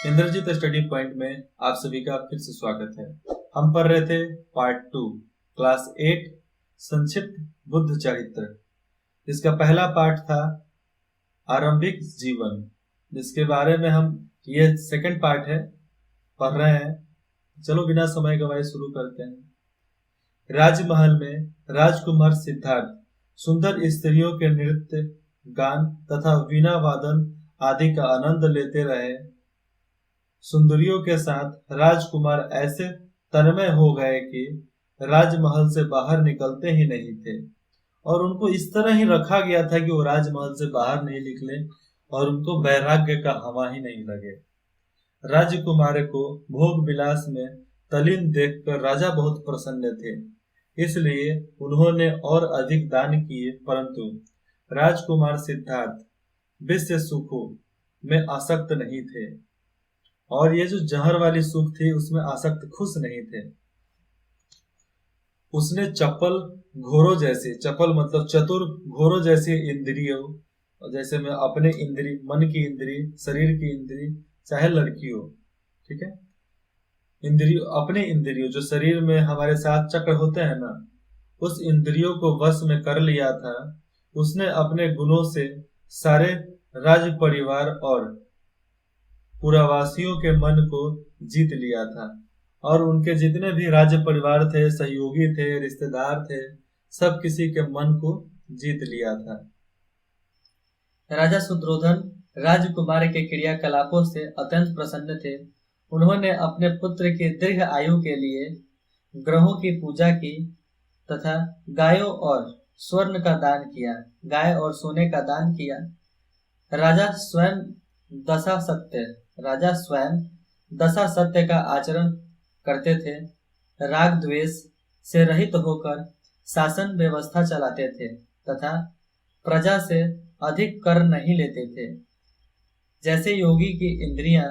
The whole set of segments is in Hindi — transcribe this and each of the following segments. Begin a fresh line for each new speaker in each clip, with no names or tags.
इंद्रजीत स्टडी पॉइंट में आप सभी का फिर से स्वागत है। हम पढ़ रहे थे पार्ट 2 क्लास 8 संक्षिप्त बुद्ध चरित्र, जिसका पहला पार्ट था आरंभिक जीवन, जिसके बारे में हम ये सेकंड पार्ट है पढ़ रहे हैं। चलो बिना समय गवाए शुरू करते हैं। राजमहल में राजकुमार सिद्धार्थ सुंदर स्त्रियों के नृत्य, गान तथा वीणा वादन आदि का आनंद लेते रहे। सुंदरियों के साथ राजकुमार ऐसे तन्मय हो गए कि राजमहल से बाहर निकलते ही नहीं थे, और उनको इस तरह ही रखा गया था कि वो राजमहल से बाहर नहीं निकले और उनको वैराग्य का हवा ही नहीं लगे। राजकुमार को भोग विलास में तल्लीन देखकर राजा बहुत प्रसन्न थे, इसलिए उन्होंने और अधिक दान किए, परंतु राजकुमार सिद्धार्थ विषय सुखों में आसक्त नहीं थे, और ये जो जहर वाली सुख थी उसमें आसक्त खुश नहीं थे। उसने चपल घोड़ों जैसे, चपल मतलब चतुर, घोड़ों जैसे इंद्रियों, जैसे में अपने इंद्री, मन की इंद्री, शरीर की इंद्री, चाहे लड़की हो, ठीक है, इंद्रियों, अपने इंद्रियों जो शरीर में हमारे साथ चक्र होते हैं ना, उस इंद्रियों को वश में कर लिया था। उसने अपने गुणों से सारे राज परिवार और पुरावासियों के मन को जीत लिया था, और उनके जितने भी राज्य परिवार थे, सहयोगी थे, रिश्तेदार थे, सब किसी के मन को जीत लिया था।
राजा शुद्रोधन राजकुमार के क्रियाकलापों से अत्यंत प्रसन्न थे। उन्होंने अपने पुत्र की दीर्घ आयु के लिए ग्रहों की पूजा की तथा गायों और स्वर्ण का दान किया, गाय और सोने का दान किया। राजा स्वयं दशा सत्य का आचरण करते थे। राग द्वेष से रहित होकर शासन व्यवस्था चलाते थे तथा प्रजा से अधिक कर नहीं लेते थे। जैसे योगी की इंद्रियां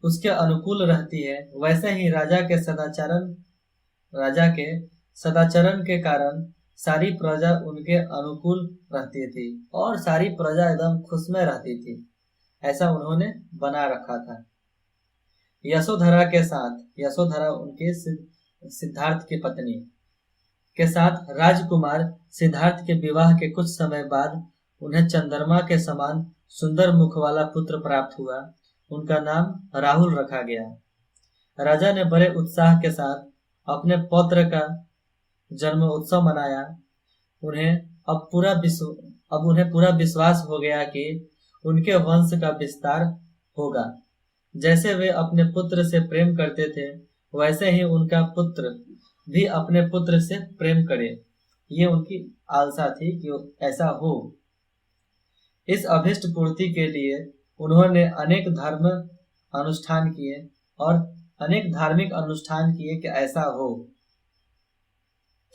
उसके अनुकूल रहती है, वैसे ही राजा के सदाचरण के कारण सारी प्रजा उनके अनुकूल रहती थी और सारी प्रजा एकदम खुशमय रहती थी। ऐसा उन्होंने बना रखा था। यशोधरा उनके सिद्धार्थ की पत्नी के साथ राजकुमार सिद्धार्थ के विवाह के कुछ समय बाद उन्हें चंद्रमा के समान सुंदर मुख वाला पुत्र प्राप्त हुआ। उनका नाम राहुल रखा गया। राजा ने बड़े उत्साह के साथ अपने पौत्र का जन्म उत्सव मनाया। उन्हें पूरा विश्वास हो गया कि उनके वंश का विस्तार होगा। जैसे वे अपने पुत्र से प्रेम करते थे, वैसे ही उनका पुत्र भी अपने पुत्र से प्रेम करे। ये उनकी आशा थी कि ऐसा हो। इस अभिष्ट पूर्ति के लिए उन्होंने अनेक धार्मिक अनुष्ठान किए कि ऐसा हो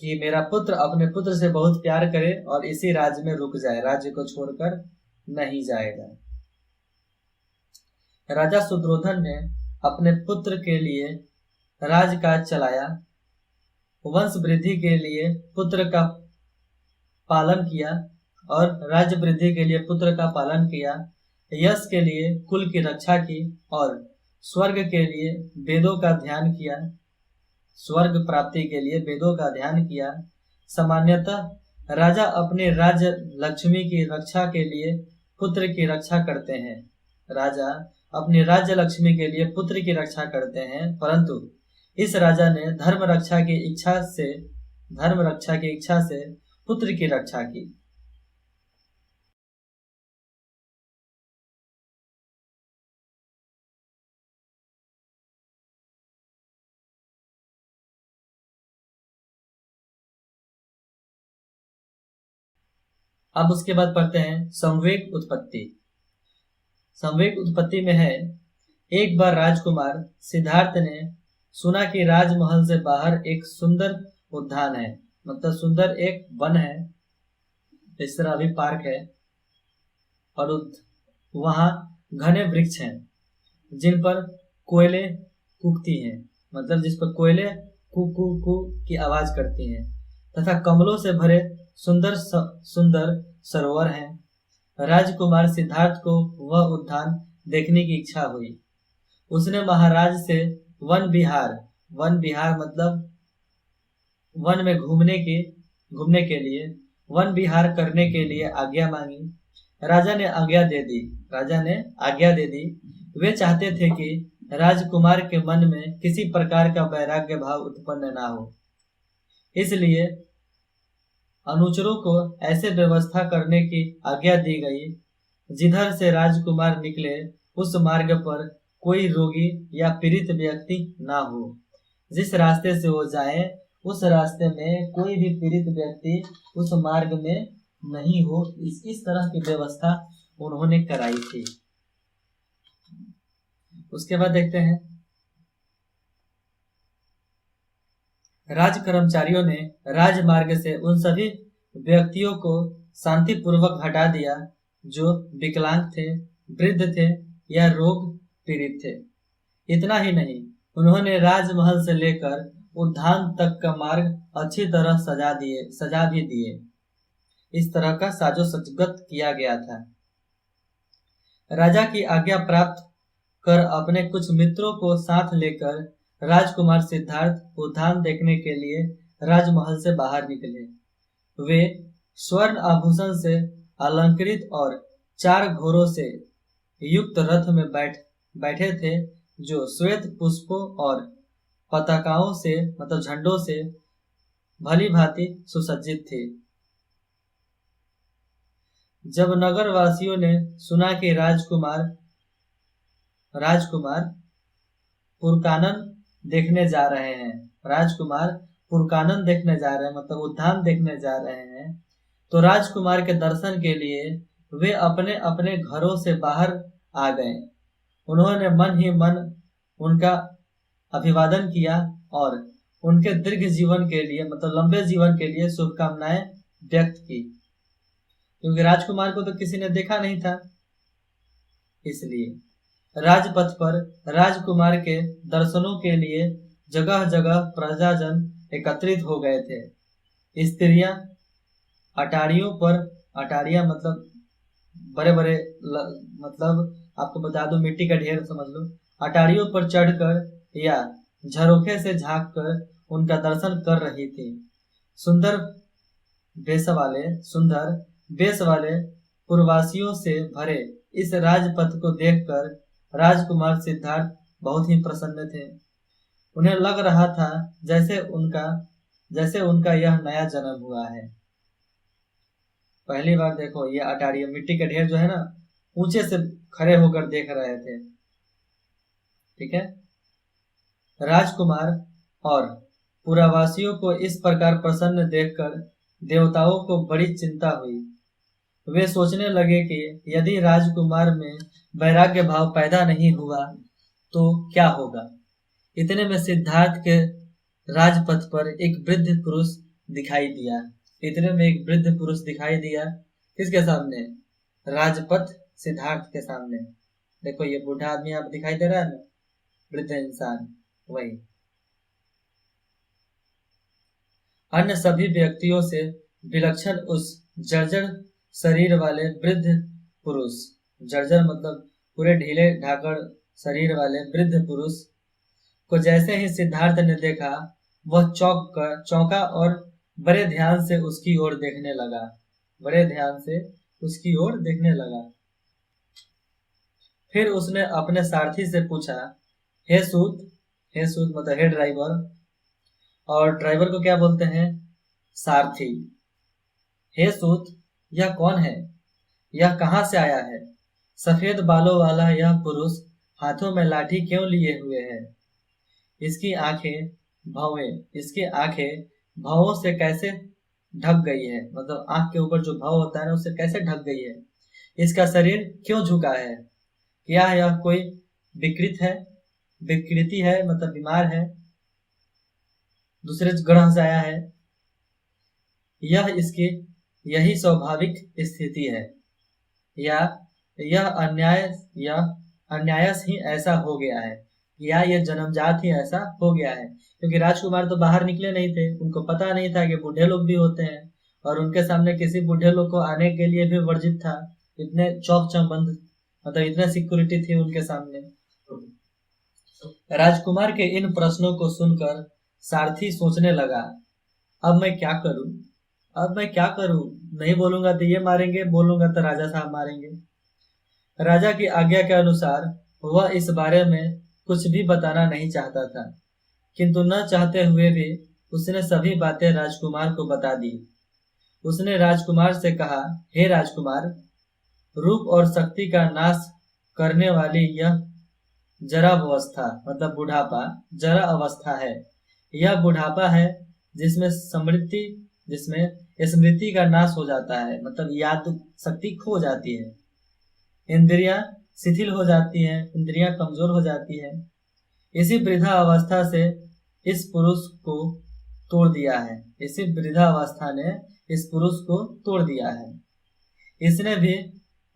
कि मेरा पुत्र अपने पुत्र से बहुत प्यार करे और इसी राज्य में रुक जाए, राज्य को छोड़कर नहीं जाएगा। राजा शुद्रोधन ने अपने पुत्र के लिए राजकाज चलाया, वंश वृद्धि के लिए पुत्र का पालन किया और राज्य वृद्धि के लिए पुत्र का पालन किया, यश के लिए कुल की रक्षा की और स्वर्ग के लिए वेदों का ध्यान किया, स्वर्ग प्राप्ति के लिए वेदों का ध्यान किया। सामान्यतः राजा अपने राज्य लक्ष्मी की रक्षा के लिए पुत्र की रक्षा करते हैं। राजा अपनी राज्य लक्ष्मी के लिए पुत्र की रक्षा करते हैं, परंतु इस राजा ने धर्म रक्षा की इच्छा से पुत्र की रक्षा की। अब उसके बाद पढ़ते हैं संवेग उत्पत्ति। संवेग उत्पत्ति में है, एक बार राजकुमार सिद्धार्थ ने सुना कि राजमहल से बाहर एक सुंदर उद्यान है, मतलब सुंदर एक वन है, इस तरह अभी पार्क है, और वहां घने वृक्ष हैं जिन पर कोयले कूकती हैं, मतलब जिस पर कोयले कू कू कू की आवाज करती हैं, तथा कमलों से भरे सुंदर सरोवर हैं। राजकुमार सिद्धार्थ को वह उद्यान देखने की इच्छा हुई। उसने महाराज से वन विहार मतलब वन में घूमने के लिए वन विहार करने के लिए आज्ञा मांगी। राजा ने आज्ञा दे दी। वे चाहते थे कि राजकुमार के मन में किसी प्रकार का वैराग्य भाव उत्पन्न ना हो, इसलिए अनुचरों को ऐसे व्यवस्था करने की आज्ञा दी गई जिधर से राजकुमार निकले उस मार्ग पर कोई रोगी या पीड़ित व्यक्ति ना हो। जिस रास्ते से वो जाए उस रास्ते में कोई भी पीड़ित व्यक्ति उस मार्ग में नहीं हो, इस तरह की व्यवस्था उन्होंने कराई थी। उसके बाद देखते हैं, राज कर्मचारियों ने राजमार्ग से उन सभी व्यक्तियों को शांतिपूर्वक हटा दिया जो विकलांग थे, वृद्ध थे या रोग पीड़ित थे। इतना ही नहीं, उन्होंने राजमहल से लेकर उद्यान तक का मार्ग अच्छी तरह सजा भी दिए। इस तरह का साजो सज्जत किया गया था। राजा की आज्ञा प्राप्त कर अपने कुछ मित्रों को साथ लेकर राजकुमार सिद्धार्थ उद्यान देखने के लिए राजमहल से बाहर निकले। वे स्वर्ण आभूषण से अलंकृत और 4 घोड़ों से युक्त रथ में बैठे थे जो श्वेत पुष्पों और पताकाओं से मतलब झंडों से भली भांति सुसज्जित थे। जब नगर वासियों ने सुना कि राजकुमार पुरकानन देखने जा रहे हैं, मतलब उद्यान देखने जा रहे हैं, तो राजकुमार के दर्शन के लिए वे अपने अपने घरों से बाहर आ गए। उन्होंने मन ही मन उनका अभिवादन किया और उनके दीर्घ जीवन के लिए मतलब लंबे जीवन के लिए शुभकामनाएं व्यक्त की, क्योंकि राजकुमार को तो किसी ने देखा नहीं था। इसलिए राजपथ पर राजकुमार के दर्शनों के लिए जगह जगह प्रजाजन एकत्रित हो गए थे। स्त्रियां अटारियां मतलब बड़े बड़े मतलब आपको बता दूं मिट्टी का ढेर समझ लो, अटारियों पर चढ़कर या झरोखे से झांककर उनका दर्शन कर रही थी। सुंदर वेश वाले पुरवासियों से भरे इस राजपथ को देखकर राजकुमार सिद्धार्थ बहुत ही प्रसन्न थे। उन्हें लग रहा था जैसे उनका यह नया जन्म हुआ है। पहली बार देखो ये अटारियां मिट्टी के ढेर जो है ना, ऊंचे से खड़े होकर देख रहे थे। ठीक है, राजकुमार और पुरवासियों को इस प्रकार प्रसन्न देखकर देवताओं को बड़ी चिंता हुई। वे सोचने लगे कि यदि राजकुमार में वैराग्य भाव पैदा नहीं हुआ तो क्या होगा। इतने में सिद्धार्थ के राजपथ पर एक वृद्ध पुरुष दिखाई दिया। किसके सामने? राजपथ सिद्धार्थ के सामने। देखो ये बूढ़ा आदमी आप दिखाई दे रहा है ना, वृद्ध इंसान, वही। अन्य सभी व्यक्तियों से विलक्षण उस जर्जर शरीर वाले वृद्ध पुरुष, जर्जर मतलब पूरे ढीले ढाकड़ शरीर वाले वृद्ध पुरुष को जैसे ही सिद्धार्थ ने देखा, वह चौंका और बड़े ध्यान से उसकी ओर देखने लगा। फिर उसने अपने सारथी से पूछा, हे सूत मतलब हे ड्राइवर, और ड्राइवर को क्या बोलते हैं? सारथी। हे सूत, यह कौन है? यह कहां से आया है? सफेद बालों वाला यह पुरुष हाथों में लाठी क्यों लिए हुए है? इसकी आंखें भौं से कैसे ढक गई है? मतलब आंख के ऊपर जो भौं होता है ना, उससे कैसे ढक गई है? इसका शरीर क्यों झुका है? क्या यह कोई विकृति है, मतलब बीमार है, दूसरे ग्रह से आया है? यह इसकी यही स्वाभाविक स्थिति है या यह अन्यायस ही ऐसा हो गया है, या यह जन्मजात ही ऐसा हो गया है? क्योंकि राजकुमार तो बाहर निकले नहीं थे, उनको पता नहीं था कि बूढ़े लोग भी होते हैं, और उनके सामने किसी बूढ़े लोग को आने के लिए भी वर्जित था। इतने चौक चौबंद मतलब इतने सिक्योरिटी थी उनके सामने। राजकुमार के इन प्रश्नों को सुनकर सारथी सोचने लगा, अब मैं क्या करूं? अब मैं क्या करूं? नहीं बोलूंगा तो ये मारेंगे, बोलूंगा तो राजा साहब मारेंगे। राजा की आज्ञा के अनुसार वह इस बारे में कुछ भी बताना नहीं चाहता था, किंतु न चाहते हुए भी उसने सभी बातें राजकुमार को बता दी। उसने राजकुमार से कहा, हे राजकुमार, रूप और शक्ति का नाश करने वाली यह जरावस्था मतलब बुढ़ापा जरा अवस्था है। यह बुढ़ापा है जिसमें स्मृति का नाश हो जाता है, मतलब याद शक्ति खो जाती है, इंद्रियां शिथिल हो जाती हैं, इंद्रियां कमजोर हो जाती है। इसी वृद्धा अवस्था से इस पुरुष को तोड़ दिया है। इसी वृद्धा अवस्था ने इस पुरुष को तोड़ दिया है। इसने भी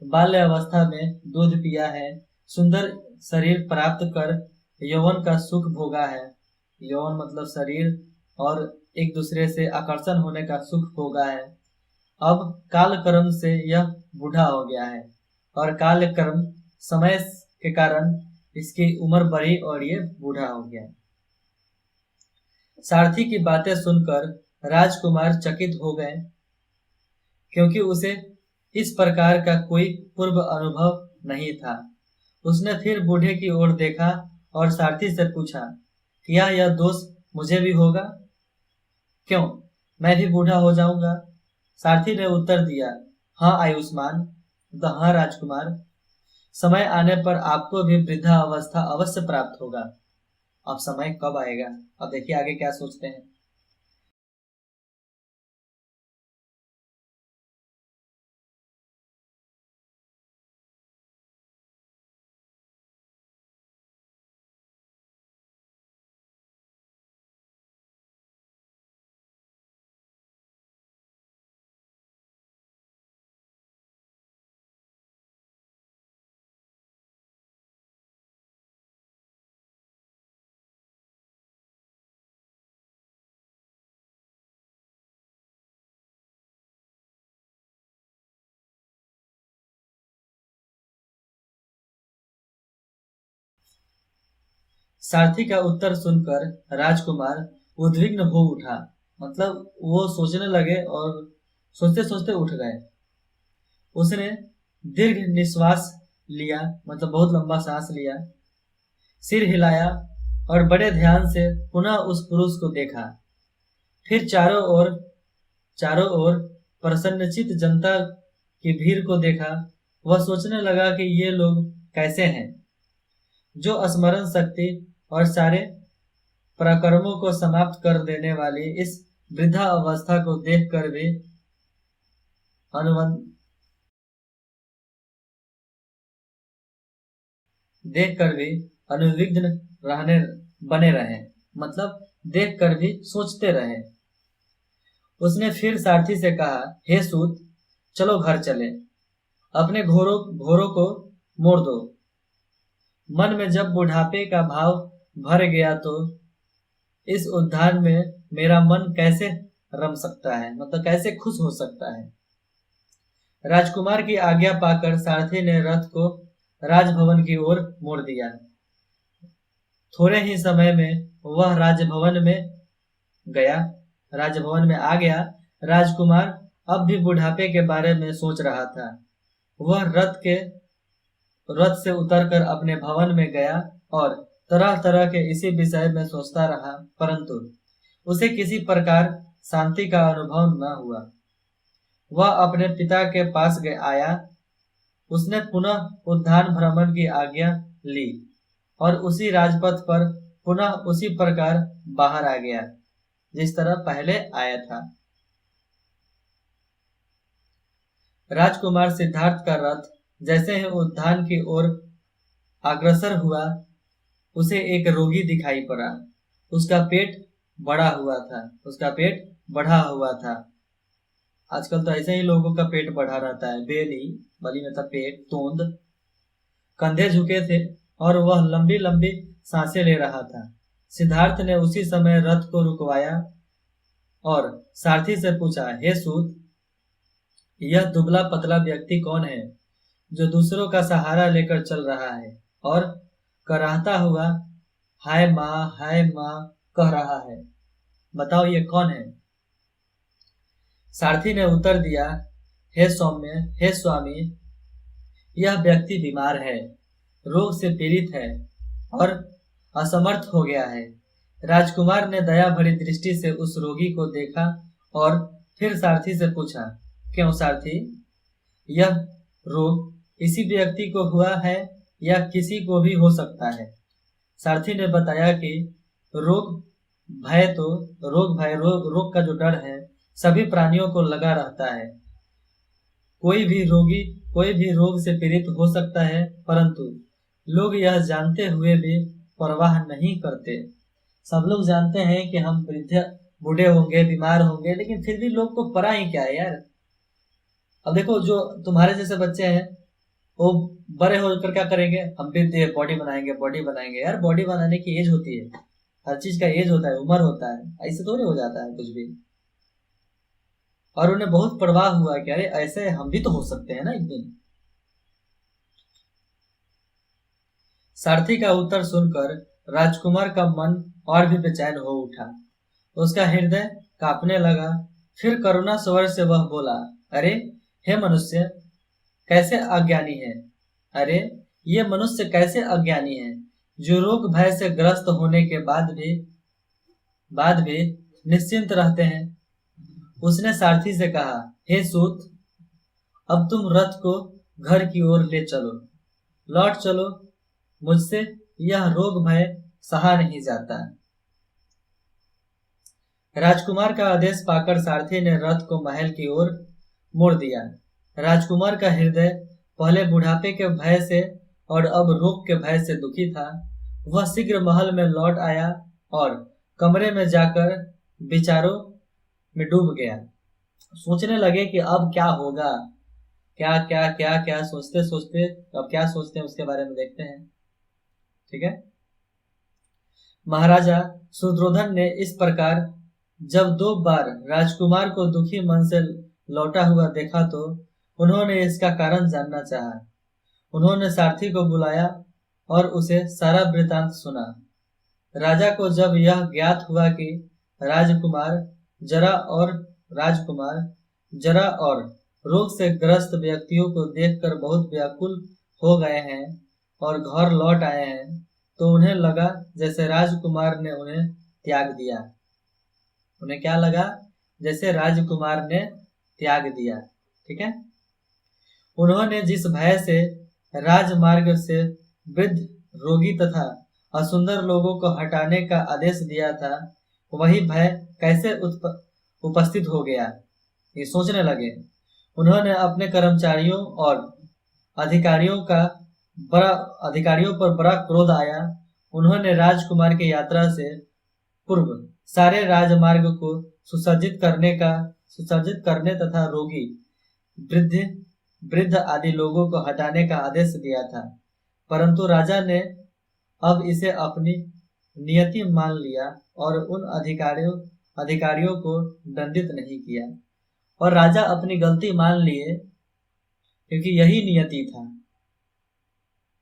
बाल्य अवस्था में दूध पिया है, सुंदर शरीर प्राप्त कर यौवन का सुख भोगा है। यौवन मतलब शरीर और एक दूसरे से आकर्षण होने का सुख भोगा है। अब काल कर्म से यह बूढ़ा हो गया है और काल कर्म समय के कारण इसकी उम्र बढ़ी और ये बूढ़ा हो गया। सारथी की बातें सुनकर राजकुमार चकित हो गए, क्योंकि उसे इस प्रकार का कोई पूर्व अनुभव नहीं था। उसने फिर बूढ़े की ओर देखा और सारथी से पूछा, क्या यह दोष मुझे भी होगा? क्यों, मैं भी बूढ़ा हो जाऊंगा? सारथी ने उत्तर दिया, हाँ आयुष्मान, तो हाँ राजकुमार, समय आने पर आपको भी वृद्धा अवस्था अवश्य प्राप्त होगा। अब समय कब आएगा, अब देखिए आगे क्या सोचते हैं। सारथी का उत्तर सुनकर राजकुमार उद्विग्न हो उठा, मतलब वो सोचने लगे और सोचते सोचते उठ गए। उसने दीर्घ निश्वास लिया, मतलब बहुत लंबा सांस लिया, सिर हिलाया और बड़े ध्यान से पुनः उस पुरुष को देखा। फिर चारों ओर प्रसन्नचित जनता की भीड़ को देखा। वह सोचने लगा कि ये लोग कैसे हैं, जो स्मरण शक्ति और सारे पराक्रमों को समाप्त कर देने वाली इस वृद्धा अवस्था को देखकर भी अनुविघ्न रहने बने रहे, मतलब देखकर भी सोचते रहे। उसने फिर सारथी से कहा, हे सूत, चलो घर चले, अपने घोरों को मोड़ दो। मन में जब बुढ़ापे का भाव भर गया तो इस उद्यान में मेरा मन कैसे रम सकता है, मतलब कैसे खुश हो सकता है। राजकुमार की आज्ञा पाकर सारथी ने रथ को राजभवन की ओर मोड़ दिया। थोड़े ही समय में वह राजभवन में आ गया। राजकुमार अब भी बुढ़ापे के बारे में सोच रहा था। वह रथ से उतरकर अपने भवन में गया और तरह तरह के इसी विषय में सोचता रहा, परंतु उसे किसी प्रकार शांति का अनुभव न हुआ। वह अपने पिता के पास आया। उसने पुनः उद्यान भ्रमण की आज्ञा ली और उसी राजपथ पर पुनः उसी प्रकार बाहर आ गया जिस तरह पहले आया था। राजकुमार सिद्धार्थ का रथ जैसे ही उद्यान की ओर अग्रसर हुआ, उसे एक रोगी दिखाई पड़ा। उसका पेट बढ़ा हुआ था। आजकल तो ऐसे ही लोगों का पेट बढ़ा रहता है, बली मतलब पेट, तोंद, कंधे झुके थे और वह लंबी लंबी सांसें ले रहा था। सिद्धार्थ ने उसी समय रथ को रुकवाया और सारथी से पूछा, हे सूत, यह दुबला पतला व्यक्ति कौन है जो दूसरों का सहारा लेकर चल रहा है और कराहता हुआ हाय माँ कह रहा है। बताओ ये कौन है? सारथी ने उत्तर दिया, हे सौम्य, हे स्वामी, यह व्यक्ति बीमार है, रोग से पीड़ित है और असमर्थ हो गया है। राजकुमार ने दया भरी दृष्टि से उस रोगी को देखा और फिर सारथी से पूछा, क्यों सारथी, यह रोग इसी व्यक्ति को हुआ है या किसी को भी हो सकता है? सारथी ने बताया कि रोग रोग का जो डर है सभी प्राणियों को लगा रहता है। कोई भी रोग से पीड़ित हो सकता है, परंतु लोग यह जानते हुए भी परवाह नहीं करते। सब लोग जानते हैं कि हम बूढ़े होंगे, बीमार होंगे, लेकिन फिर भी लोग को परा ही क्या है यार। अब देखो, जो तुम्हारे जैसे बच्चे हैं वो बड़े होकर क्या करेंगे, हम भी बॉडी बनाएंगे। यार बॉडी बनाने की एज होती है, हर चीज का एज होता है, उम्र होता है, ऐसे थोड़ी हो जाता है कुछ भी। और उन्हें बहुत परवाह हुआ कि अरे ऐसे हम भी तो हो सकते हैं ना एक दिन। सारथी का उत्तर सुनकर राजकुमार का मन और भी बेचैन हो उठा। उसका हृदय कांपने लगा। फिर करुणा स्वर से वह बोला, अरे हे मनुष्य, कैसे अज्ञानी है, अरे ये मनुष्य कैसे अज्ञानी है, जो रोग भय से ग्रस्त होने के बाद भी निश्चिंत रहते हैं। उसने सारथी से कहा, हे सूत, अब तुम रथ को घर की ओर ले चलो, लौट चलो, मुझसे यह रोग भय सहा नहीं जाता। राजकुमार का आदेश पाकर सारथी ने रथ को महल की ओर मोड़ दिया। राजकुमार का हृदय पहले बुढ़ापे के भय से और अब रोग के भय से दुखी था। वह शीघ्र महल में लौट आया और कमरे में जाकर विचारों में डूब गया। सोचने लगे कि अब क्या होगा, क्या क्या क्या क्या सोचते सोचते अब क्या सोचते हैं उसके बारे में देखते हैं। ठीक है। महाराजा सुद्रोधन ने इस प्रकार जब 2 बार राजकुमार को दुखी मन से लौटा हुआ देखा तो उन्होंने इसका कारण जानना चाहा। उन्होंने सारथी को बुलाया और उसे सारा वृतांत सुना। राजा को जब यह ज्ञात हुआ कि राजकुमार जरा और रोग से ग्रस्त व्यक्तियों को देखकर बहुत व्याकुल हो गए हैं और घर लौट आए हैं, तो उन्हें लगा जैसे राजकुमार ने उन्हें त्याग दिया। उन्हें क्या लगा? जैसे राजकुमार ने त्याग दिया। ठीक है। उन्होंने जिस भय से राजमार्ग से वृद्ध, रोगी तथा असुंदर लोगों को हटाने का आदेश दिया था, वही भय कैसे उपस्थित हो गया, ये सोचने लगे। उन्होंने अपने कर्मचारियों और अधिकारियों पर बड़ा क्रोध आया। उन्होंने राजकुमार की यात्रा से पूर्व सारे राजमार्ग को सुसज्जित करने तथा रोगी, वृद्ध आदि लोगों को हटाने का आदेश दिया था, परंतु राजा ने अब इसे अपनी नियति मान लिया और उन अधिकारियों को दंडित नहीं किया। और राजा अपनी गलती मान लिए, क्योंकि यही नियति था।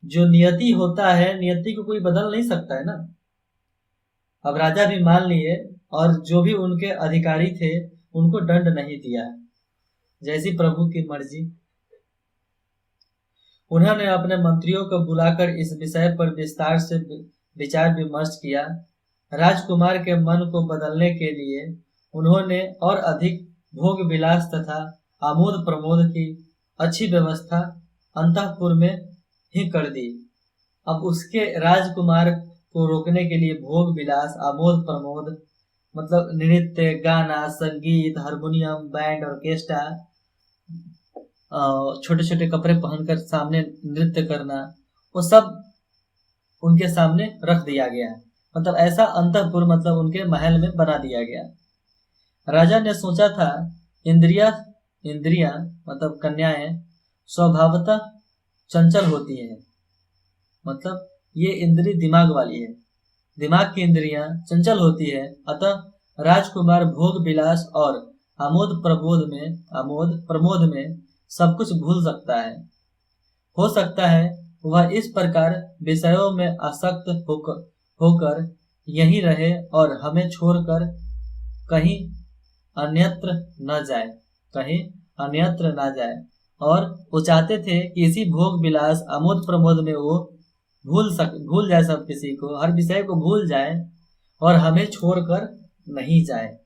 जो नियति होता है, नियति को कोई बदल नहीं सकता है ना। अब राजा भी मान लिए और जो भी उनके अधिकारी थे उनको दंड नहीं दिया, जैसी प्रभु की मर्जी। उन्होंने अपने मंत्रियों को बुलाकर इस विषय पर विस्तार से विचार विमर्श किया। राजकुमार के मन को बदलने के लिए उन्होंने और अधिक भोग विलास तथा आमोद प्रमोद की अच्छी व्यवस्था अंतःपुर में ही कर दी। अब उसके राजकुमार को रोकने के लिए भोग विलास, आमोद प्रमोद मतलब नृत्य, गाना, संगीत, हारमोनियम, बैंड, ऑर्केस्ट्रा, छोटे छोटे कपड़े पहनकर सामने नृत्य करना, वो सब उनके सामने रख दिया गया। मतलब ऐसा अंतःपुर मतलब उनके महल में बना दिया गया। राजा ने सोचा था इंद्रियां मतलब कन्याएं स्वभावतः चंचल होती है। मतलब ये इंद्री दिमाग वाली है, दिमाग की इंद्रियां चंचल होती है। अतः राजकुमार भोग विलास और आमोद प्रमोद में सब कुछ भूल सकता है। हो सकता है वह इस प्रकार विषयों में आसक्त होकर यहीं रहे और हमें छोड़कर कहीं अन्यत्र न जाए, कहीं अन्यत्र न जाए। और वो चाहते थे कि इसी भोग विलास आमोद प्रमोद में वो भूल जाए, सब किसी को, हर विषय को भूल जाए और हमें छोड़कर नहीं जाए,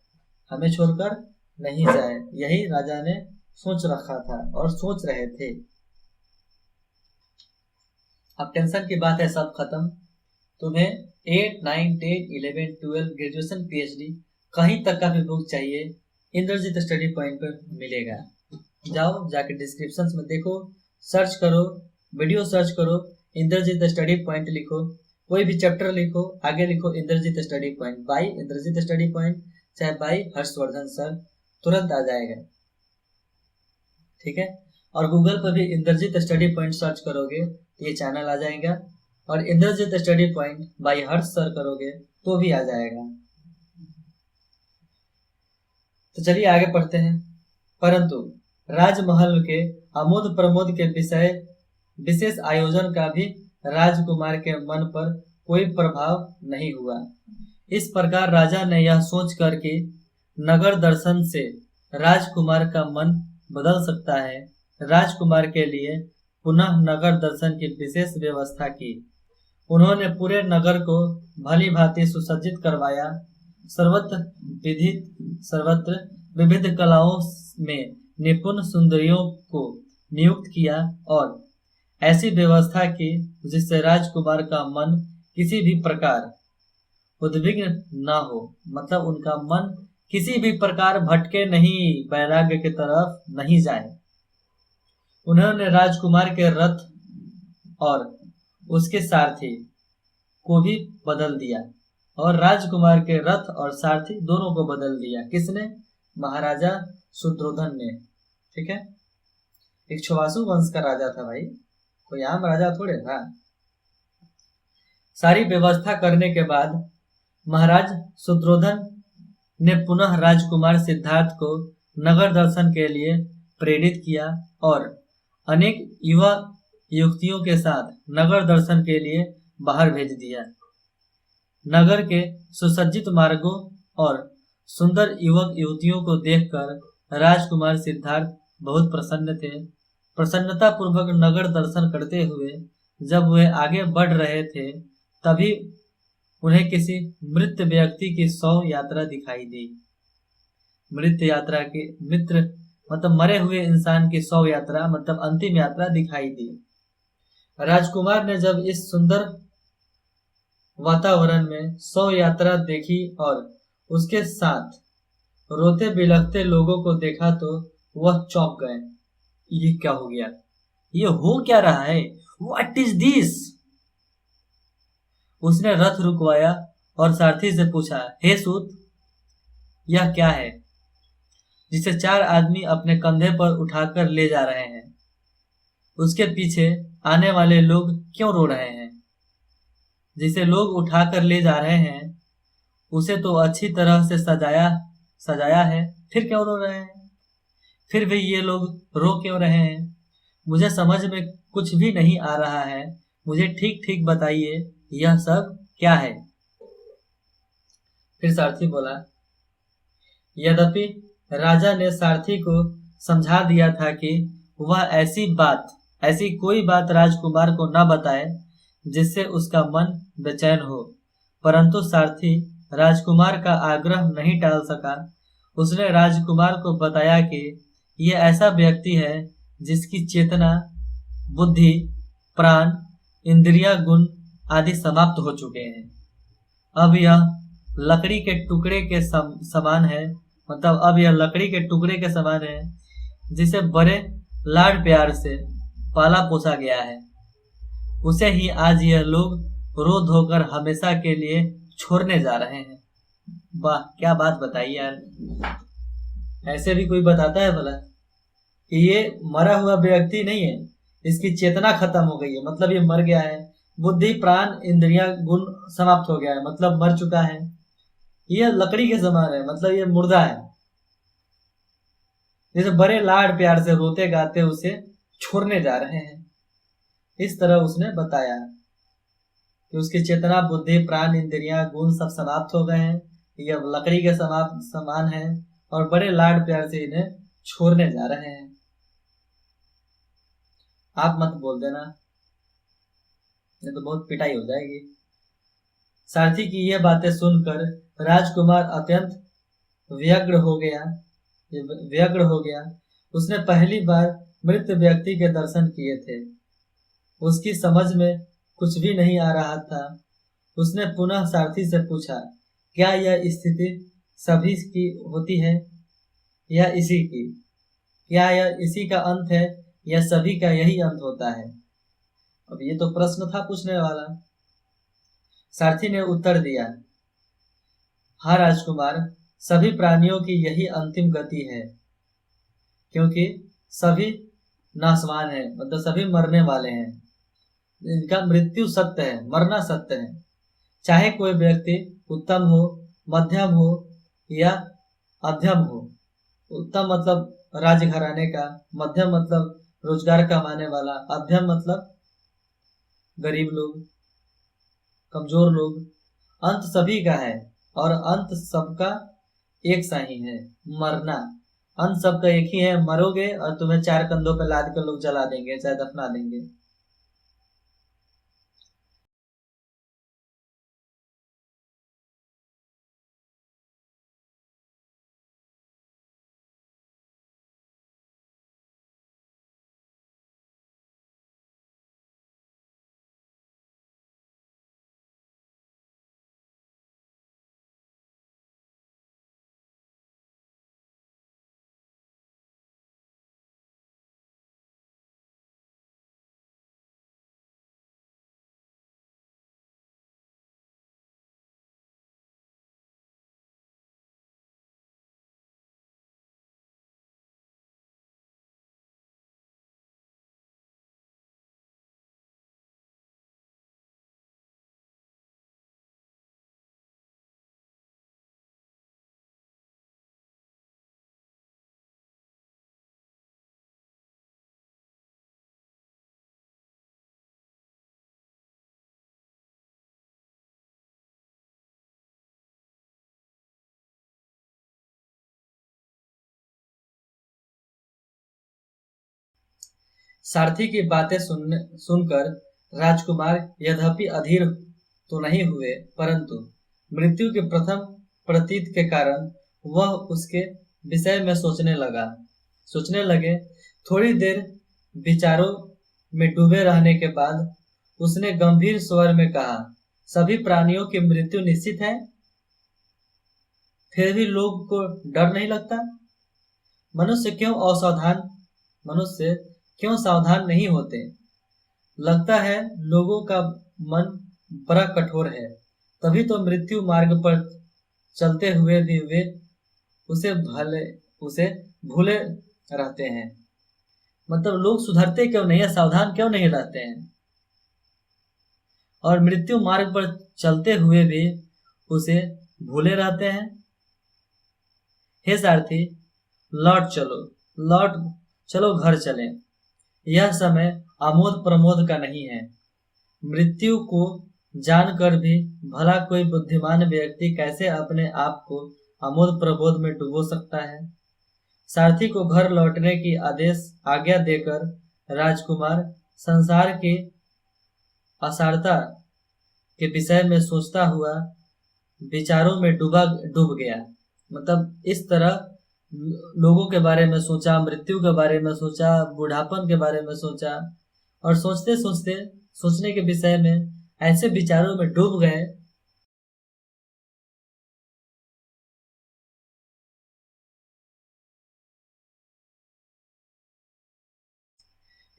हमें छोड़कर नहीं जाए। यही राजा ने सोच रखा था और सोच रहे थे। अब टेंशन की बात है, सब खत्म। तुम्हें 8, 9, 10, 11, 12 ग्रेजुएशन PhD कहीं तक का भी बुक चाहिए, इंद्रजीत स्टडी पॉइंट पर मिलेगा। जाओ जाके डिस्क्रिप्शन में देखो, सर्च करो, वीडियो सर्च करो, इंद्रजीत स्टडी पॉइंट लिखो, कोई भी चैप्टर लिखो, आगे लिखो Indrajit study point by Indrajit study point, चाहे बाय हर्षवर्धन सर, तुरंत आ जाएगा। ठीक है। और गूगल पर भी इंद्रजीत स्टडी पॉइंट सर्च करोगे तो ये चैनल आ जाएगा, और Indrajit study point by Harsh sir करोगे तो भी आ जाएगा। तो चलिए आगे पढ़ते हैं। परंतु राजमहल के आमोद प्रमोद के विशेष आयोजन का भी राजकुमार के मन पर कोई प्रभाव नहीं हुआ। इस प्रकार राजा ने यह सोच कर कि नगर दर्शन से राजकुमार का मन बदल सकता है, राजकुमार के लिए पुनः नगर दर्शन की विशेष व्यवस्था की। उन्होंने पूरे नगर को भली भांति सुसज्जित करवाया, सर्वत्र विविध कलाओं में निपुण सुंदरियों को नियुक्त किया और ऐसी व्यवस्था की जिससे राजकुमार का मन किसी भी प्रकार उद्विग्न न हो, मतलब उनका मन किसी भी प्रकार भटके नहीं, वैराग्य की तरफ नहीं जाए। उन्होंने राजकुमार के रथ और उसके सारथी को भी बदल दिया, और राजकुमार के रथ और सारथी दोनों को बदल दिया। किसने? महाराजा शुद्रोधन ने। ठीक है। इक्ष्वाकु वंश का राजा था भाई, कोई आम राजा थोड़े था। सारी व्यवस्था करने के बाद महाराज शुद्रोधन ने पुनः राजकुमार सिद्धार्थ को नगर दर्शन के लिए प्रेरित किया और अनेक युवा युवतियों के साथ नगर दर्शन के लिए बाहर भेज दिया। नगर के सुसज्जित मार्गों और सुंदर युवक युवतियों को देखकर राजकुमार सिद्धार्थ बहुत प्रसन्न थे। प्रसन्नता पूर्वक नगर दर्शन करते हुए जब वे आगे बढ़ रहे थे, तभी उन्हें किसी मृत व्यक्ति की शव यात्रा दिखाई दी। मृत यात्रा की मित्र मतलब मरे हुए इंसान की शव यात्रा मतलब अंतिम यात्रा दिखाई दी। राजकुमार ने जब इस सुंदर वातावरण में शव यात्रा देखी और उसके साथ रोते बिलखते लोगों को देखा तो वह चौंक गए। ये क्या हो गया? ये हो क्या रहा है? What is this? उसने रथ रुकवाया और सारथी से पूछा, हे सूत, यह क्या है जिसे 4 आदमी अपने कंधे पर उठाकर ले जा रहे हैं? उसके पीछे आने वाले लोग क्यों रो रहे हैं? जिसे लोग उठाकर ले जा रहे हैं उसे तो अच्छी तरह से सजाया है, फिर क्यों रो रहे हैं? फिर भी ये लोग रो क्यों रहे हैं? मुझे समझ में कुछ भी नहीं आ रहा है। मुझे ठीक ठीक बताइए, यह सब क्या है? फिर सारथी बोला, यद्यपि राजा ने सारथी को समझा दिया था कि वह ऐसी कोई बात राजकुमार को न बताए जिससे उसका मन बेचैन हो, परंतु सारथी राजकुमार का आग्रह नहीं टाल सका। उसने राजकुमार को बताया कि यह ऐसा व्यक्ति है जिसकी चेतना, बुद्धि, प्राण, इंद्रिया, गुण आदि समाप्त हो चुके हैं। अब यह लकड़ी के टुकड़े के समान है, मतलब अब यह लकड़ी के टुकड़े के समान है जिसे बड़े लाड प्यार से पाला पोसा गया है। उसे ही आज यह लोग रो धोकर हमेशा के लिए छोड़ने जा रहे हैं। वाह, क्या बात बताई यार। ऐसे भी कोई बताता है भला कि ये मरा हुआ व्यक्ति नहीं है, इसकी चेतना खत्म हो गई है, मतलब ये मर गया है। बुद्धि, प्राण, इंद्रियां, गुण समाप्त हो गया है, मतलब मर चुका है। ये लकड़ी के समान है, मतलब ये मुर्दा है। जैसे बड़े लाड प्यार से रोते गाते उसे छोड़ने जा रहे हैं, इस तरह उसने बताया। कि उसकी चेतना, बुद्धि, प्राण, इंद्रियां, गुण सब समाप्त हो गए हैं, ये अब लकड़ी के समान है और बड़े लाड प्यार से इन्हें छोड़ने जा रहे हैं। आप मत बोल देना, नहीं तो बहुत पिटाई हो जाएगी। सारथी की यह बातें सुनकर राजकुमार अत्यंत व्यग्र हो गया। उसने पहली बार मृत व्यक्ति के दर्शन किए थे। उसकी समझ में कुछ भी नहीं आ रहा था। उसने पुनः सारथी से पूछा, क्या यह स्थिति सभी की होती है या इसी की? क्या यह इसी का अंत है या सभी का यही अंत होता है? अब ये तो प्रश्न था पूछने वाला। सारथी ने उत्तर दिया, हाँ राजकुमार, सभी प्राणियों की यही अंतिम गति है, क्योंकि सभी नाशवान है, मतलब सभी मरने वाले हैं। इनका मृत्यु सत्य है, मरना सत्य है। चाहे कोई व्यक्ति उत्तम हो, मध्यम हो या अध्यम हो। उत्तम मतलब राजघराने का, मध्यम मतलब रोजगार कमाने वाला, अध्यम मतलब गरीब लोग, कमजोर लोग। अंत सभी का है और अंत सबका एक सा ही है, मरना। अंत सबका एक ही है, मरोगे और तुम्हें 4 कंधों पर लाद कर लोग जला देंगे, चाहे दफना देंगे। सारथी की बातें सुनकर राजकुमार यद्यपि अधीर तो नहीं हुए, परंतु मृत्यु के प्रथम प्रतीत के कारण वह उसके विषय में सोचने लगे। थोड़ी देर विचारों में डूबे रहने के बाद उसने गंभीर स्वर में कहा, सभी प्राणियों की मृत्यु निश्चित है, फिर भी लोग को डर नहीं लगता? मनुष्य क्यों सावधान नहीं होते? लगता है लोगों का मन बड़ा कठोर है, तभी तो मृत्यु मार्ग पर चलते हुए भी वे उसे भूले रहते हैं। मतलब लोग सुधरते क्यों नहीं है, सावधान क्यों नहीं रहते हैं, और मृत्यु मार्ग पर चलते हुए भी उसे भूले रहते हैं। हे सारथी, लौट चलो घर चलें। यह समय आमोद प्रमोद का नहीं है। मृत्यु को जानकर भी भला कोई बुद्धिमान व्यक्ति कैसे अपने आप को आमोद प्रमोद में डुबो सकता है? सारथी को घर लौटने की आज्ञा देकर राजकुमार संसार की असारता के विषय में सोचता हुआ विचारों में डूब गया। मतलब इस तरह लोगों के बारे में सोचा, मृत्यु के बारे में सोचा, बुढ़ापन के बारे में सोचा, और सोचने के विषय में ऐसे विचारों में डूब गए।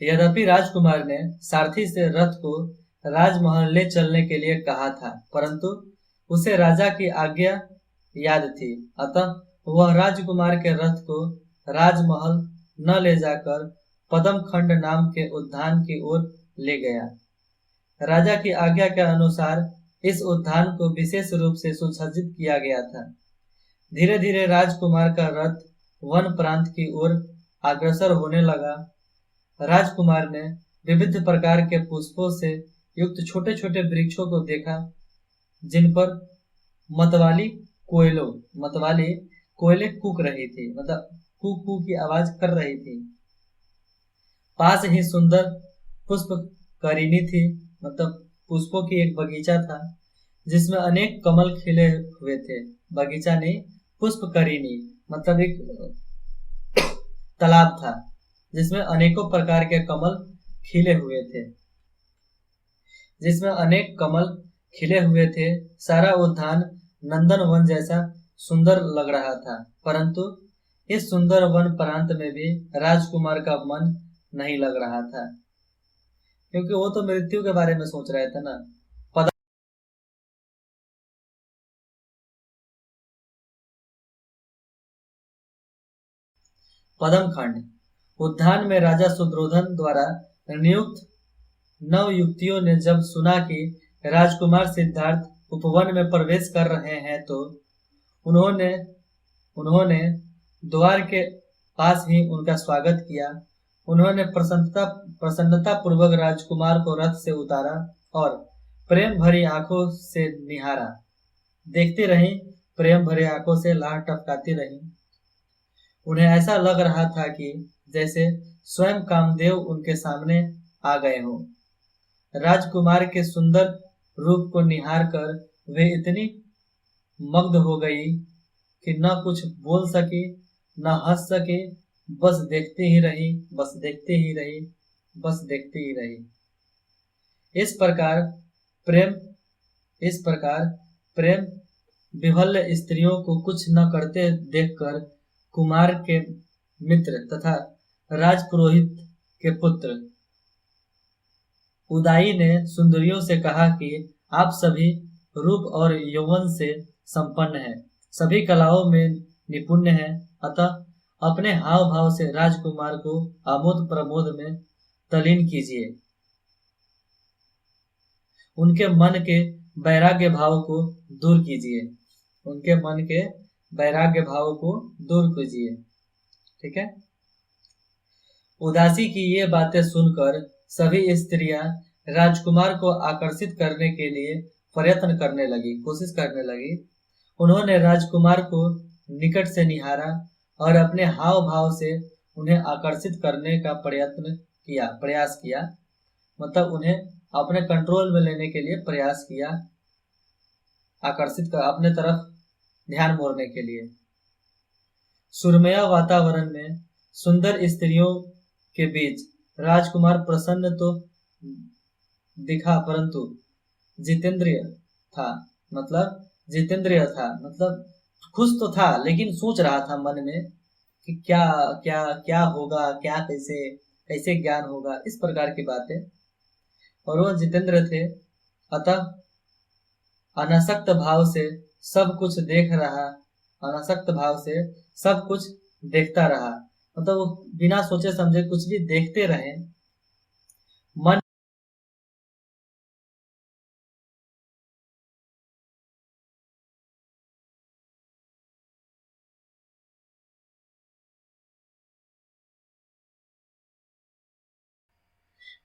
यद्यपि राजकुमार ने सारथी से रथ को राजमहल ले चलने के लिए कहा था, परंतु उसे राजा की आज्ञा याद थी, अतः वह राजकुमार के रथ को राजमहल न ले जाकर पदम खंड नाम के उद्यान की ओर ले गया। राजा की आज्ञा के अनुसार इस उद्यान को विशेष रूप से सुसज्जित किया गया था। धीरे धीरे राजकुमार का रथ वन प्रांत की ओर अग्रसर होने लगा। राजकुमार ने विविध प्रकार के पुष्पों से युक्त छोटे छोटे वृक्षों को देखा, जिन पर मतवाली कोयले कूक रही थी, मतलब कू कू की आवाज कर रही थी। पास ही सुंदर पुष्पकरिणी थी, मतलब पुष्पों की एक बगीचा था जिसमें अनेक कमल खिले हुए थे। बगीचा नहीं, पुष्पकरिणी मतलब एक तालाब था जिसमें अनेकों प्रकार के कमल खिले हुए थे, जिसमें अनेक कमल खिले हुए थे। सारा उद्यान नंदन वन जैसा सुंदर लग रहा था, परंतु इस सुंदर वन प्रांत में भी राजकुमार का मन नहीं लग रहा था, क्योंकि वो तो मृत्यु के बारे में सोच रहे थे ना। पदम खंड। उद्यान में राजा सुद्रोधन द्वारा नियुक्त नवयुवतियों ने जब सुना कि राजकुमार सिद्धार्थ उपवन में प्रवेश कर रहे हैं, तो उन्होंने उन्होंने द्वार के पास ही उनका स्वागत किया। उन्होंने प्रसन्नता पूर्वक राजकुमार को रथ से उतारा और प्रेम भरी आंखों से निहारा। देखती रहीं, प्रेम भरी आंखों से लार टपकाती रहीं। उन्हें ऐसा लग रहा था कि जैसे स्वयं कामदेव उनके सामने आ गए हों। राजकुमार के सुंदर रूप को निहार कर वे इतनी मग्न हो गई कि न कुछ बोल सकी, न हंस सकी, बस देखती ही रही, बस देखती ही रही, बस देखती ही रही। प्रेम इस प्रकार प्रेम विभल स्त्रियों को कुछ न करते देखकर कुमार के मित्र तथा राजपुरोहित के पुत्र उदाई ने सुंदरियों से कहा कि आप सभी रूप और यौवन से संपन्न हैं, सभी कलाओं में निपुण हैं, अतः अपने हाव भाव से राजकुमार को आमोद प्रमोद में तल्लीन कीजिए। उनके मन के वैराग्य भाव को दूर कीजिए। उनके मन के वैराग्य भाव को दूर कीजिए। ठीक है। उदासी की ये बातें सुनकर सभी स्त्रियां राजकुमार को आकर्षित करने के लिए प्रयत्न करने लगी, कोशिश करने लगी। उन्होंने राजकुमार को निकट से निहारा और अपने हाव भाव से उन्हें आकर्षित करने का प्रयास किया, मतलब उन्हें अपने कंट्रोल में लेने के लिए प्रयास किया, आकर्षित कर अपने तरफ ध्यान मोड़ने के लिए। सुरमय वातावरण में सुंदर स्त्रियों के बीच राजकुमार प्रसन्न तो दिखा, परंतु जितेंद्रिय था, खुश तो था, लेकिन सोच रहा था मन में कि क्या क्या क्या होगा, क्या कैसे कैसे ज्ञान होगा, इस प्रकार की बातें। और वह जितेंद्र थे, अतः अनासक्त भाव से सब कुछ देखता रहा, मतलब वो बिना सोचे समझे कुछ भी देखते रहे।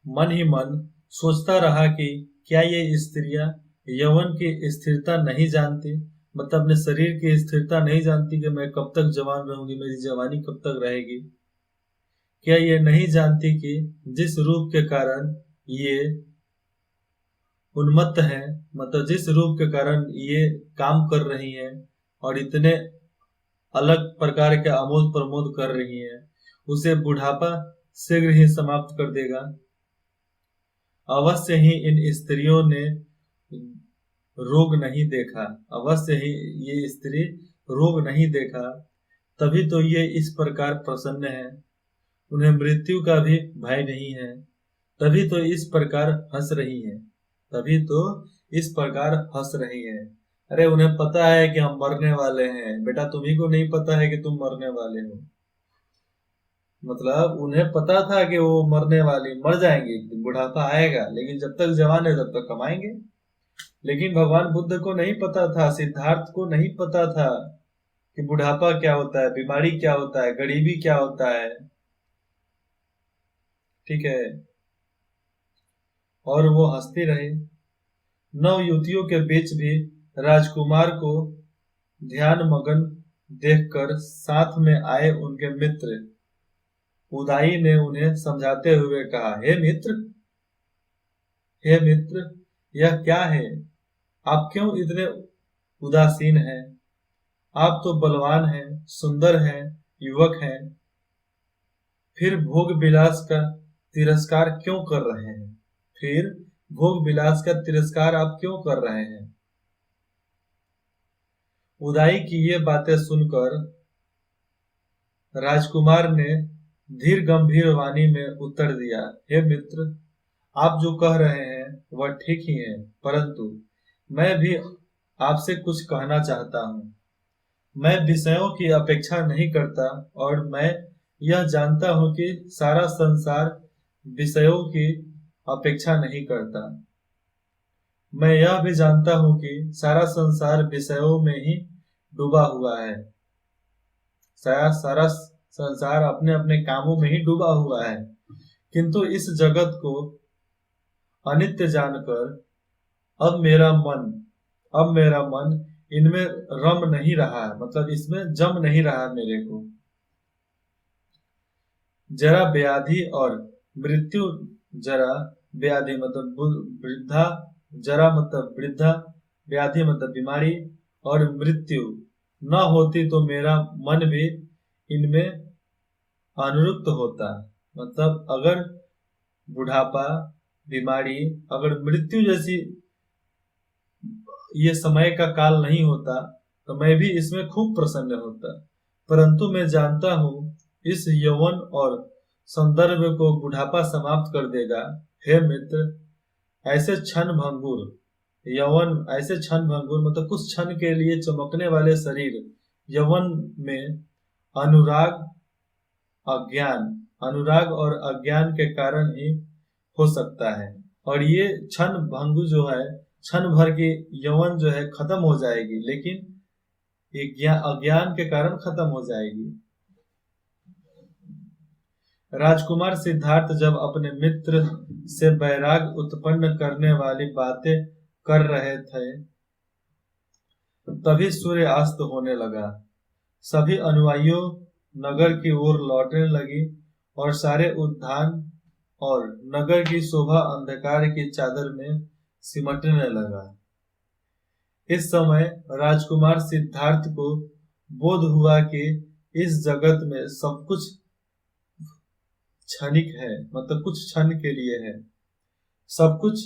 मन ही मन सोचता रहा कि क्या ये स्त्रियां यौवन की स्थिरता नहीं जानती, मतलब अपने शरीर की स्थिरता नहीं जानती कि मैं कब तक जवान रहूंगी, मेरी जवानी कब तक रहेगी। क्या ये नहीं जानती कि जिस रूप के कारण ये उन्मत्त हैं, मतलब जिस रूप के कारण ये काम कर रही हैं और इतने अलग प्रकार के आमोद प्रमोद कर रही हैं, उसे बुढ़ापा शीघ्र ही समाप्त कर देगा। अवश्य ही इन स्त्रियों ने रोग नहीं देखा, अवश्य ही ये स्त्री रोग नहीं देखा, तभी तो ये इस प्रकार प्रसन्न है। उन्हें मृत्यु का भी भय नहीं है, तभी तो इस प्रकार हंस रही है, तभी तो इस प्रकार हंस रही है। अरे उन्हें पता है कि हम मरने वाले हैं। बेटा तुम्ही को नहीं पता है कि तुम मरने वाले हो, मतलब उन्हें पता था कि वो मर जाएंगे, बुढ़ापा आएगा, लेकिन जब तक जवान है तब तक कमाएंगे। लेकिन भगवान बुद्ध को नहीं पता था, सिद्धार्थ को नहीं पता था कि बुढ़ापा क्या होता है, बीमारी क्या होता है, गरीबी क्या होता है। ठीक है। और वो हंसती रही। नव युवतियों के बीच भी राजकुमार को ध्यान मगन देखकर साथ में आए उनके मित्र उदाई ने उन्हें समझाते हुए कहा, हे मित्र, यह क्या है? आप क्यों इतने उदासीन हैं? आप तो बलवान हैं, सुंदर हैं, युवक हैं, फिर भोग विलास का तिरस्कार क्यों कर रहे हैं? फिर भोग विलास का तिरस्कार आप क्यों कर रहे हैं? उदाई की ये बातें सुनकर राजकुमार ने धीर गंभीर वाणी में उत्तर दिया, हे मित्र, आप जो कह रहे हैं वह ठीक ही है, परंतु मैं भी आपसे कुछ कहना चाहता हूँ। मैं विषयों की अपेक्षा नहीं करता और मैं यह जानता हूँ कि सारा संसार विषयों की अपेक्षा नहीं करता। मैं यह भी जानता हूँ कि सारा संसार विषयों में ही डूबा हुआ है। सारा संसार अपने अपने कामों में ही डूबा हुआ है, किंतु इस जगत को अनित्य जानकर अब मेरा मन इनमें रम नहीं रहा है, मतलब इसमें जम नहीं रहा मेरे को। जरा व्याधि और मृत्यु, जरा व्याधि मतलब वृद्धा, जरा मतलब वृद्धा, व्याधि मतलब बीमारी, और मृत्यु न होती तो मेरा मन भी इनमें अनुरुक्त होता। मतलब अगर बुढ़ापा, बीमारी, अगर मृत्यु जैसी ये समय का काल नहीं होता तो मैं भी इसमें खूब प्रसन्न होता, परंतु मैं जानता हूँ इस यौवन और संदर्भ को बुढ़ापा समाप्त कर देगा। हे मित्र, ऐसे क्षण भंगुर यौवन, ऐसे क्षण भंगुर मतलब कुछ क्षण के लिए चमकने वाले शरीर यौवन में अनुराग अनुराग और अज्ञान के कारण ही हो सकता है, और ये क्षण भंगुर जो है, क्षण भर की यौवन जो है खत्म हो जाएगी, लेकिन ये अज्ञान के कारण खत्म हो जाएगी। राजकुमार सिद्धार्थ जब अपने मित्र से वैराग उत्पन्न करने वाली बातें कर रहे थे, तभी सूर्य अस्त होने लगा। सभी अनुयायियों नगर की ओर लौटने लगी और सारे उद्यान और नगर की शोभा अंधकार की चादर में सिमटने लगा। इस समय राजकुमार सिद्धार्थ को बोध हुआ कि इस जगत में सब कुछ क्षणिक है, मतलब कुछ क्षण के लिए है, सब कुछ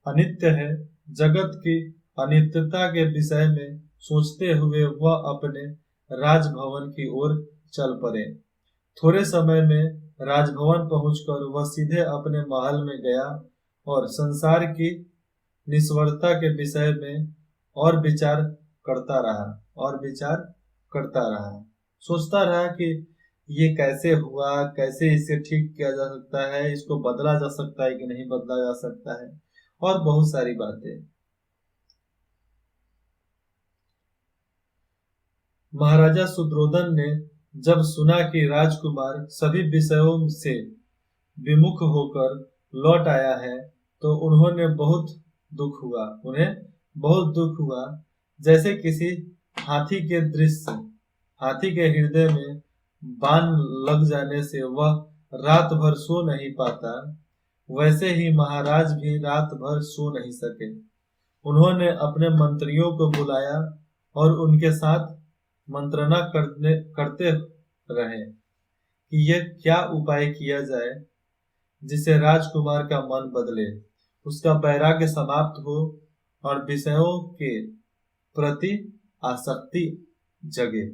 अनित्य है। जगत की अनित्यता के विषय में सोचते हुए वह अपने राजभवन की ओर चल पड़े। थोड़े समय में राजभवन पहुंचकर वह सीधे अपने महल में गया और संसार की निष्फलता के विषय में और विचार करता रहा, सोचता रहा कि ये कैसे हुआ, कैसे इसे ठीक किया जा सकता है, इसको बदला जा सकता है कि नहीं बदला जा सकता है, और बहुत सारी बातें। महाराजा शुद्रोधन ने जब सुना कि राजकुमार सभी विषयों से विमुख होकर लौट आया है तो उन्हें बहुत दुख हुआ। जैसे किसी हाथी के हृदय में बाण लग जाने से वह रात भर सो नहीं पाता, वैसे ही महाराज भी रात भर सो नहीं सके। उन्होंने अपने मंत्रियों को बुलाया और उनके साथ मंत्रणा करते रहे कि यह क्या उपाय किया जाए जिससे राजकुमार का मन बदले, उसका वैराग्य समाप्त हो और विषयों के प्रति आसक्ति जगे।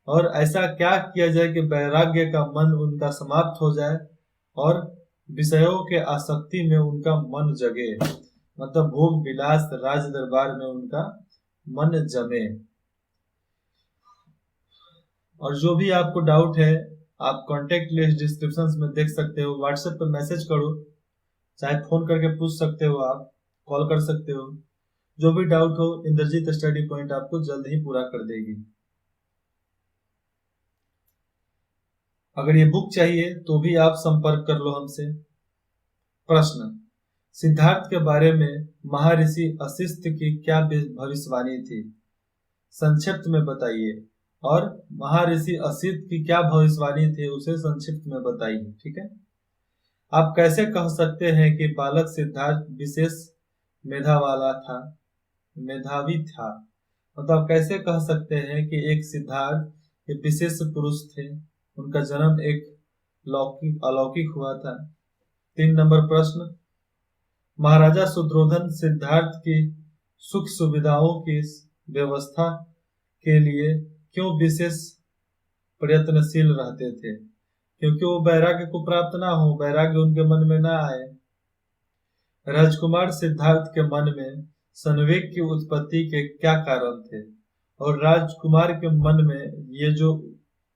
और ऐसा क्या किया जाए कि वैराग्य का मन उनका समाप्त हो जाए और विषयों के आसक्ति में उनका मन जगे, मतलब भोग विलास राज दरबार में उनका मन जमे। और जो भी आपको डाउट है आप कांटेक्ट लिस्ट डिस्क्रिप्शन में देख सकते हो, व्हाट्सएप पर मैसेज करो, चाहे फोन करके पूछ सकते हो, आप कॉल कर सकते हो। जो भी डाउट हो इंद्रजीत स्टडी पॉइंट आपको जल्द ही पूरा कर देगी। अगर ये बुक चाहिए तो भी आप संपर्क कर लो हमसे। प्रश्न: सिद्धार्थ के बारे में महर्षि वशिष्ठ की क्या भविष्यवाणी थी? संक्षिप्त में बताइए। और महर्षि वशिष्ठ की क्या भविष्यवाणी थी उसे संक्षिप्त में बताइए। ठीक है। आप कैसे कह सकते हैं कि बालक सिद्धार्थ विशेष मेधावी था? मतलब कैसे कह सकते हैं कि एक सिद्धार्थ एक विशेष पुरुष थे, उनका जन्म एक अलौकिक हुआ था। 3 नंबर प्रश्न, महाराजा शुद्धोधन सिद्धार्थ की सुख सुविधाओं की व्यवस्था के लिए क्यों विशेष प्रयत्नशील रहते थे? क्योंकि वो वैराग्य को प्राप्त ना हो, वैराग्य उनके मन में ना आए। राजकुमार सिद्धार्थ के मन में संवेग की उत्पत्ति के क्या कारण थे? और राजकुमार के मन में ये जो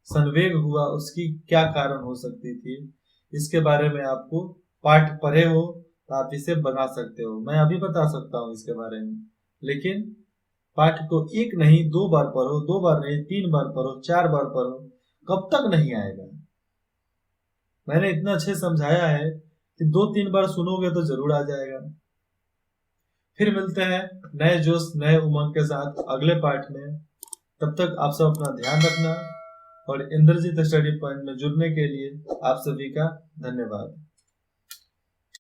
संवेग हुआ उसकी क्या कारण हो सकती थी? इसके बारे में आपको पाठ पढ़े हो तो आप इसे बना सकते हो। मैं अभी बता सकता हूँ इसके बारे में, लेकिन पाठ को एक नहीं 2 बार पढ़ो, 2 बार नहीं 3 बार पढ़ो, 4 बार पढ़ो, कब तक नहीं आएगा? मैंने इतना अच्छे समझाया है कि 2-3 बार सुनोगे तो जरूर आ जाएगा। फिर मिलते हैं नए जोश नए उमंग के साथ अगले पाठ में। तब तक आप सब अपना ध्यान रखना और इंद्रजीत स्टडी पॉइंट में जुड़ने के लिए आप सभी का धन्यवाद।